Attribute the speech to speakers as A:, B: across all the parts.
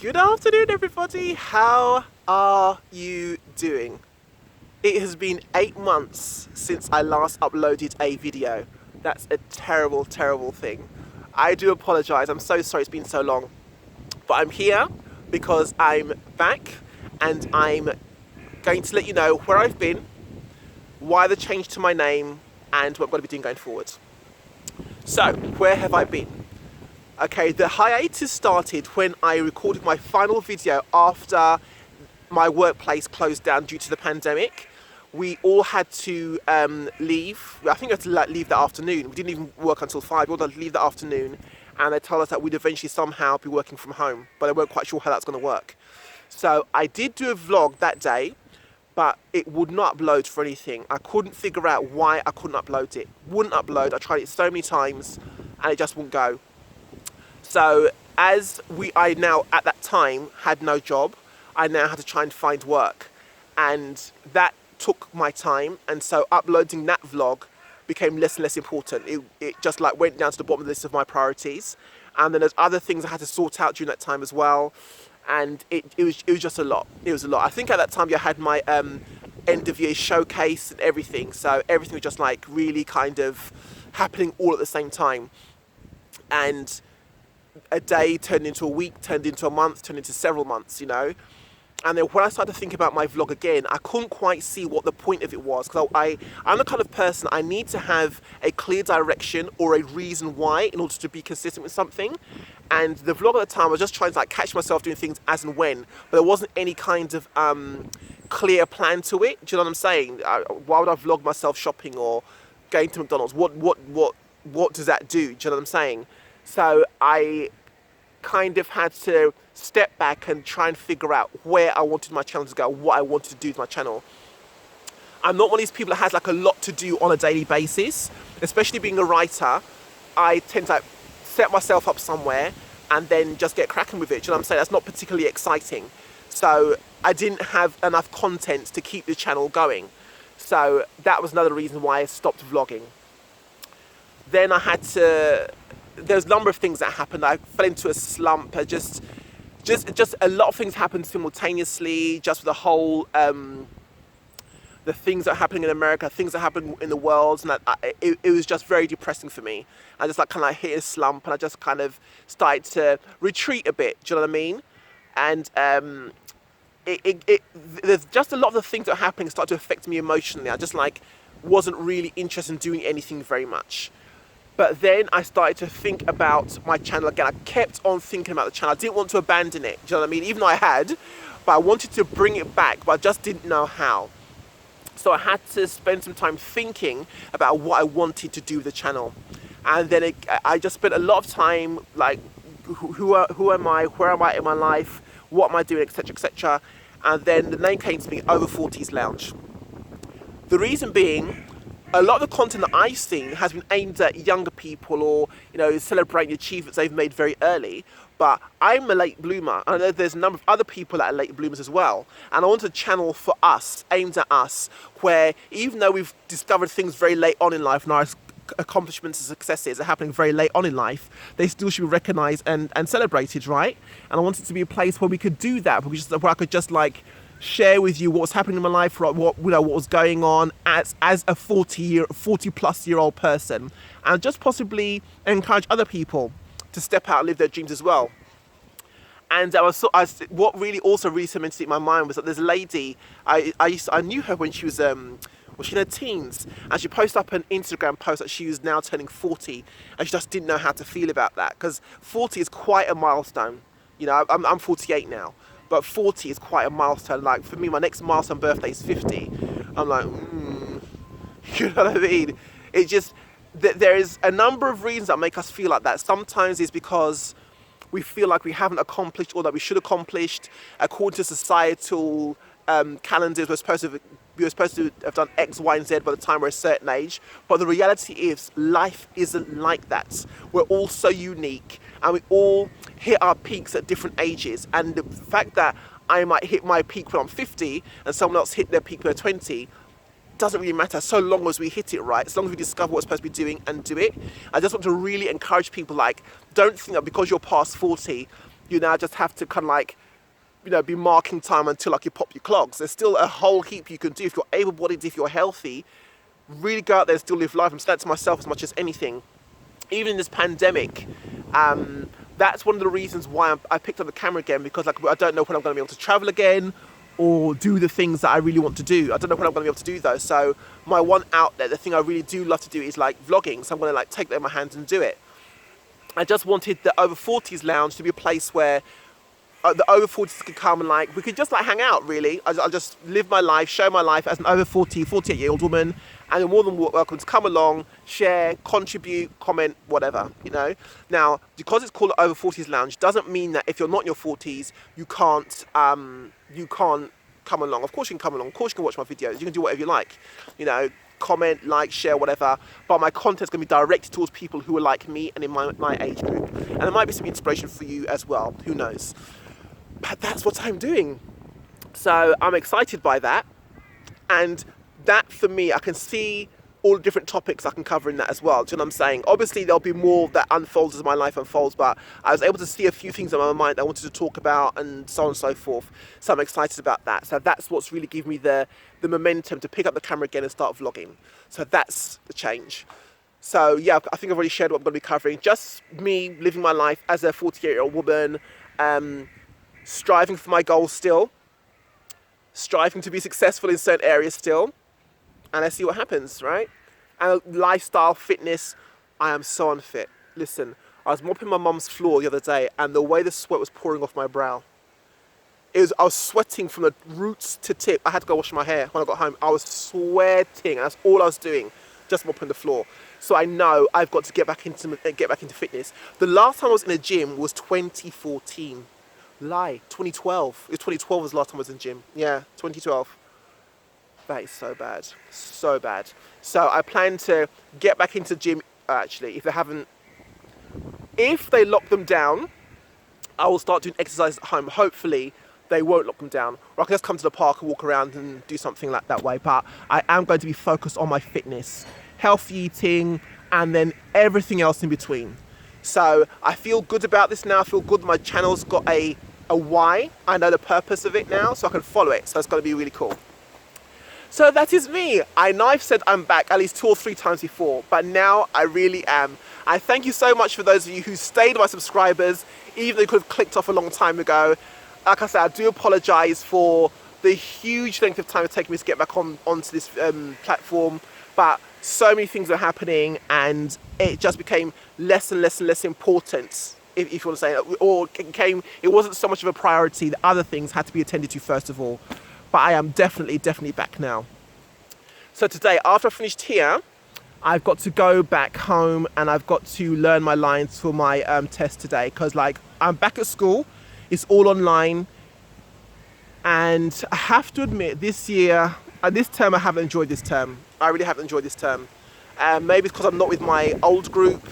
A: Good afternoon, everybody. How are you doing? It has been 8 months since I last uploaded a video. That's a terrible, terrible thing. I do apologize. I'm so sorry it's been so long. But I'm here because I'm back and I'm going to let you know where I've been, why the change to my name, and what I'm going to be doing going forward. So, where have I been? Okay, the hiatus started when I recorded my final video after my workplace closed down due to the pandemic. We all had to leave. I think we had to leave that afternoon. We didn't even work until 5. We all had to leave that afternoon, and they told us that we'd eventually somehow be working from home, but they weren't quite sure how that's going to work. So I did do a vlog that day, but it would not upload for anything. I couldn't figure out why I couldn't upload it. Wouldn't upload. I tried it so many times, and it just wouldn't go. So as I now at that time had no job, I now had to try and find work, and that took my time. And so uploading that vlog became less and less important. It just like went down to the bottom of the list of my priorities. And then there's other things I had to sort out during that time as well. And it was just a lot. It was a lot. I think at that time I had my end of year showcase and everything. So everything was just like really kind of happening all at the same time. And a day turned into a week, turned into a month, turned into several months, you know. And then when I started to think about my vlog again, I couldn't quite see what the point of it was, because I'm the kind of person, I need to have a clear direction or a reason why in order to be consistent with something. And the vlog at the time, I was just trying to like catch myself doing things as and when, but there wasn't any kind of clear plan to it. Do you know what I'm saying? Why would I vlog myself shopping or going to McDonald's? What does that do? Do you know what I'm saying? So I kind of had to step back and try and figure out where I wanted my channel to go, what I wanted to do with my channel. I'm not one of these people that has like a lot to do on a daily basis, especially being a writer. I tend to like set myself up somewhere and then just get cracking with it. Do you know what I'm saying? That's not particularly exciting. So I didn't have enough content to keep the channel going. So that was another reason why I stopped vlogging. Then there's a number of things that happened. I fell into a slump. Just a lot of things happened simultaneously. Just with the whole, the things that are happening in America, things that happen in the world, and it was just very depressing for me. I just like kind of hit a slump, and I just kind of started to retreat a bit. Do you know what I mean? And there's just a lot of the things that are happening started to affect me emotionally. I just like wasn't really interested in doing anything very much. But then I started to think about my channel again. I kept on thinking about the channel. I didn't want to abandon it, do you know what I mean? Even though I had, but I wanted to bring it back, but I just didn't know how. So I had to spend some time thinking about what I wanted to do with the channel. And then I just spent a lot of time like, who am I? Where am I in my life? What am I doing, etc., etc. And then the name came to me, Over 40s Lounge. The reason being, a lot of the content that I've seen has been aimed at younger people or, you know, celebrating achievements they've made very early. But I'm a late bloomer. I know there's a number of other people that are late bloomers as well. And I want a channel for us, aimed at us, where even though we've discovered things very late on in life and our accomplishments and successes are happening very late on in life, they still should be recognised and celebrated, right? And I want it to be a place where we could do that, where I could just like share with you what was happening in my life, what was going on as a 40 plus year old person, and just possibly encourage other people to step out and live their dreams as well. And what really cemented it in my mind was that there's a lady I knew her when she was she in her teens, and she posted up an Instagram post that she was now turning 40, and she just didn't know how to feel about that, because 40 is quite a milestone. You know, I'm 48 now. But 40 is quite a milestone. Like for me, my next milestone birthday is 50. I'm like, you know what I mean? It just, there is a number of reasons that make us feel like that. Sometimes it's because we feel like we haven't accomplished all that we should have accomplished. According to societal calendars, we're supposed to have done X, Y, and Z by the time we're a certain age. But the reality is, life isn't like that. We're all so unique, and we all hit our peaks at different ages. And the fact that I might hit my peak when I'm 50 and someone else hit their peak when they're 20 doesn't really matter, so long as we hit it right, as long as we discover what we're supposed to be doing and do it. I just want to really encourage people, like, don't think that because you're past 40 you now just have to kind of like, be marking time until like you pop your clogs. There's still a whole heap you can do if you're able-bodied, if you're healthy. Really go out there and still live life. I'm saying that to myself as much as anything. Even in this pandemic, that's one of the reasons why I picked up the camera again, because like I don't know when I'm going to be able to travel again or do the things that I really want to do. I don't know when I'm going to be able to do those. So my one outlet, the thing I really do love to do is like vlogging. So I'm going to like take that in my hands and do it. I just wanted the Over 40s lounge to be a place where the over 40s could come and like we could just like hang out. Really, I'll just live my life, show my life as an over 48-year-old woman, and you're more than welcome to come along, share, contribute, comment, whatever. Now because it's called the Over 40s Lounge doesn't mean that if you're not in your 40s you can't come along. Of course you can come along. Of course you can watch my videos. You can do whatever you like. Comment, like, share, whatever, but my content's going to be directed towards people who are like me and in my age group, and there might be some inspiration for you as well, who knows. But that's what I'm doing, so I'm excited by that. And that, for me, I can see all the different topics I can cover in that as well. Do you know what I'm saying? Obviously there'll be more that unfolds as my life unfolds, but I was able to see a few things in my mind that I wanted to talk about, and so on and so forth. So I'm excited about that. So that's what's really given me the momentum to pick up the camera again and start vlogging. So that's the change. So yeah, I think I've already shared what I'm going to be covering. Just me living my life as a 48-year-old woman, striving for my goals still, striving to be successful in certain areas still, and let's see what happens, right? And lifestyle, fitness, I am so unfit. Listen, I was mopping my mum's floor the other day, and the way the sweat was pouring off my brow, I was sweating from the roots to tip. I had to go wash my hair when I got home. I was sweating, and that's all I was doing, just mopping the floor. So I know I've got to get back into fitness. The last time I was in a gym was 2014. Lie, 2012. It was 2012 was the last time I was in the gym. Yeah, 2012. That is so bad, so bad. So I plan to get back into the gym. Actually, if they lock them down, I will start doing exercise at home. Hopefully they won't lock them down, or I can just come to the park and walk around and do something like that way. But I am going to be focused on my fitness, healthy eating, and then everything else in between. So I feel good about this now. I feel good that my channel's got a why. I know the purpose of it now, so I can follow it. So it's going to be really cool. So that is me. I know I've said I'm back at least 2 or 3 times before, but now I really am. I thank you so much for those of you who stayed, my subscribers, even though you could have clicked off a long time ago. Like I said, I do apologise for the huge length of time it's taken me to get back onto this platform, but so many things are happening, and it just became less and less and less important, if you want to say that, or it wasn't so much of a priority. The other things had to be attended to first of all. But I am definitely back now. So today, after I finished here, I've got to go back home and I've got to learn my lines for my test today, because like I'm back at school, it's all online, and I have to admit this term I haven't enjoyed this term. I really haven't enjoyed this term. Maybe it's because I'm not with my old group,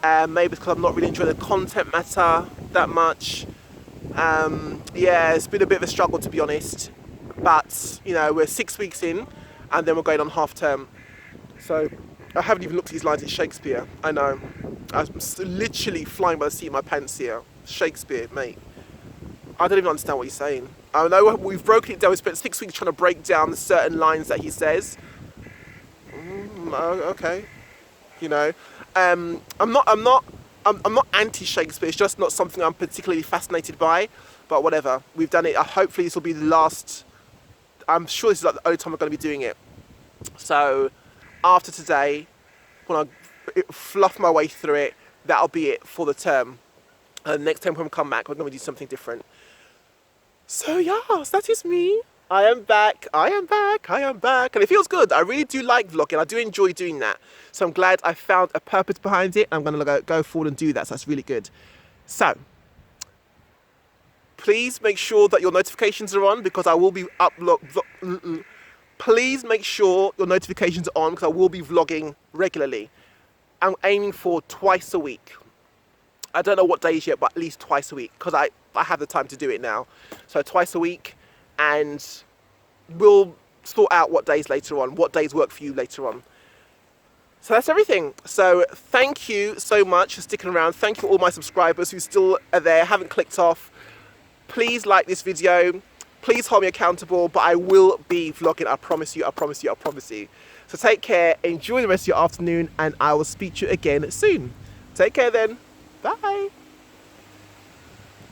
A: maybe it's because I'm not really enjoying the content matter that much. Yeah, it's been a bit of a struggle, to be honest. But, we're 6 weeks in, and then we're going on half term. So, I haven't even looked at these lines. It's Shakespeare. I know. I'm literally flying by the seat of my pants here. Shakespeare, mate. I don't even understand what he's saying. I know we've broken it down. We spent 6 weeks trying to break down the certain lines that he says. Okay. I'm not anti-Shakespeare. It's just not something I'm particularly fascinated by. But whatever. We've done it. Hopefully this will be the last. I'm sure this is like the only time we're going to be doing it. So after today, when I fluff my way through it, that'll be it for the term. And next time when we come back, we're going to do something different. So yes, that is me. I am back. And it feels good. I really do like vlogging. I do enjoy doing that. So I'm glad I found a purpose behind it. I'm going to go forward and do that. So that's really good. So please make sure that your notifications are on, because I will be Please make sure your notifications are on, because I will be vlogging regularly. I'm aiming for twice a week. I don't know what days yet, but at least twice a week, because I have the time to do it now. So twice a week, and we'll sort out what days later on, what days work for you later on. So that's everything. So thank you so much for sticking around. Thank you for all my subscribers who still are there, haven't clicked off. Please like this video. Please hold me accountable, but I will be vlogging. I promise you, I promise you, I promise you. So take care, enjoy the rest of your afternoon, and I will speak to you again soon. Take care then. Bye.